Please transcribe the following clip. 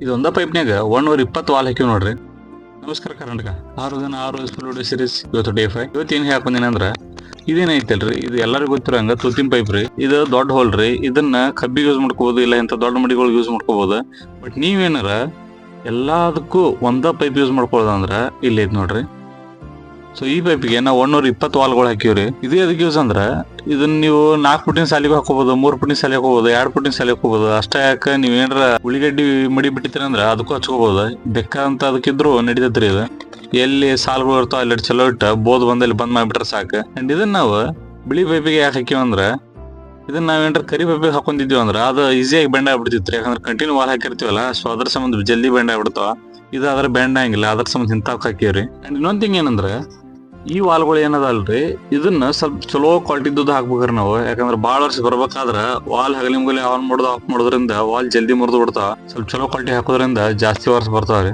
ಇದೊಂದ ಪೈಪ್ನ್ಯಾಗ 120 wall ಹಾಕಿವ್ ನೋಡ್ರಿ. ನಮಸ್ಕಾರ ಕರ್ನಾಟಕ, 6 ದಿನ 6 ಫುಲ್ ಸೀರೀಸ್. ಇವತ್ತು ಡೇ 5. ಇವತ್ತು ಏನ್ ಹೇಳಕ್ ಬಂದಿನ ಅಂದ್ರ, ಇದೇನೈತಲ್ರಿ, ಇದು ಎಲ್ಲರಿಗೂ ಗೊತ್ತಿರಂಗ ತೂತಿನ ಪೈಪ್ ರೀ. ಇದು ದೊಡ್ಡ ಹೋಲ್ ರೀ. ಇದನ್ನ ಕಬ್ಬಿಗೆ ಯೂಸ್ ಮಾಡ್ಕೋಬಹುದು, ಇಲ್ಲ ಇಂಥ ದೊಡ್ಡ ಮಡಿಗಳಿಗೆ ಯೂಸ್ ಮಾಡ್ಕೋಬಹುದು. ಬಟ್ ನೀವೇನಾರ ಎಲ್ಲದಕ್ಕೂ ಒಂದ ಪೈಪ್ ಯೂಸ್ ಮಾಡ್ಕೊಳ್ಳೋದಂದ್ರ ಇಲ್ಲಿ ಐತ್ ನೋಡ್ರಿ. ಸೊ ಈ ಪೈಪಿಗೆ ನಾವು 120 ವಾಲ್ಗಳು ಹಾಕಿವ್ರಿ. ಇದು ಎದಕ್ಕೆ ಯೂಸ್ ಅಂದ್ರ, ಇದನ್ನ ನೀವು 4 ಫುಟಿನ ಸಾಲಿಗೆ ಹಾಕೋಬಹುದು, 3 ಫುಟಿನ ಸಾಲಿ ಹಾಕೋಬಹುದು, 2 ಫುಟಿನ ಸಾಲಿ ಹಾಕೋಬಹುದು. ಅಷ್ಟ ಯಾಕ ನೀವ್ ಏನಾರ ಉಳಿಗಡ್ಡಿ ಮಡಿ ಬಿಟ್ಟಿರಂದ್ರ ಅದಕ್ಕೂ ಹಚ್ಕೋಬಹುದು. ಬೇಕಾದಂತ ಅದಕ್ಕಿದ್ರು ನಡಿತೈತ್ರಿ. ಇದು ಎಲ್ಲಿ ಸಾಲ್ಗಳು ಇರ್ತಾವ ಅಲ್ಲಿ ಚಲೋ ಇಟ್ಟ ಬೋದ್ ಬಂದಲ್ಲಿ ಬಂದ್ ಮಾಡ್ಬಿಟ್ರೆ ಸಾಕು. ಅಂಡ್ ಇದನ್ನ ನಾವು ಬಿಳಿ ಪೈಪಿಗೆ ಯಾಕೆ ಹಾಕಿವಂದ್ರ, ಇದನ್ನ ನಾವೇನ್ರ ಕರಿ ಪೈಪಿಗೆ ಹಾಕೊಂಡಿದ್ವಿ ಅಂದ್ರ ಅದು ಈಸಿಯಾಗಿ ಬೆಂಡ್ ಆಗ್ಬಿಡ್ತಿತ್ರಿ. ಯಾಕಂದ್ರೆ ಕಂಟಿನ್ಯೂ ವಾಲ್ ಹಾಕಿರ್ತೀವಲ್ಲ, ಸೊ ಅದ್ರ ಸಂಬಂಧ ಜಲ್ದಿ ಬೆಂಡ್ ಆಗ್ಬಿಡ್ತಾವ. ಇದು ಅದ್ರ ಬೆಂಡ್ ಆಗಿಲ್ಲ, ಅದ್ರ ಸಂಬಂಧ ಇಂತಾಕ್ ಹಾಕಿವ್ರಿ. ಅಂಡ್ ಇನ್ನೊಂದ್ ಥಿಂಗ್ ಏನಂದ್ರ, ಈ ವಾಲ್ಗಳು ಏನದಲ್ರಿ, ಇದನ್ನ ಸ್ವಲ್ಪ ಚಲೋ ಕ್ವಾಲಿಟಿದ್ದು ಹಾಕ್ಬೇಕ್ರಿ ನಾವು. ಯಾಕಂದ್ರೆ ಬಾಳ ವರ್ಷ ಬರ್ಬೇಕಾದ್ರ ವಾಲ್ ಹಗಲಿ ಮುಗಲಿ ಆನ್ ಮಾಡೋದು ಆಫ್ ಮಾಡೋದ್ರಿಂದ ವಾಲ್ ಜಲ್ದಿ ಮುರಿದು ಬಿಡ್ತಾವ. ಸ್ವಲ್ಪ ಚಲೋ ಕ್ವಾಲಿಟಿ ಹಾಕೋದ್ರಿಂದ ಜಾಸ್ತಿ ವರ್ಷ ಬರ್ತಾವ್ರಿ.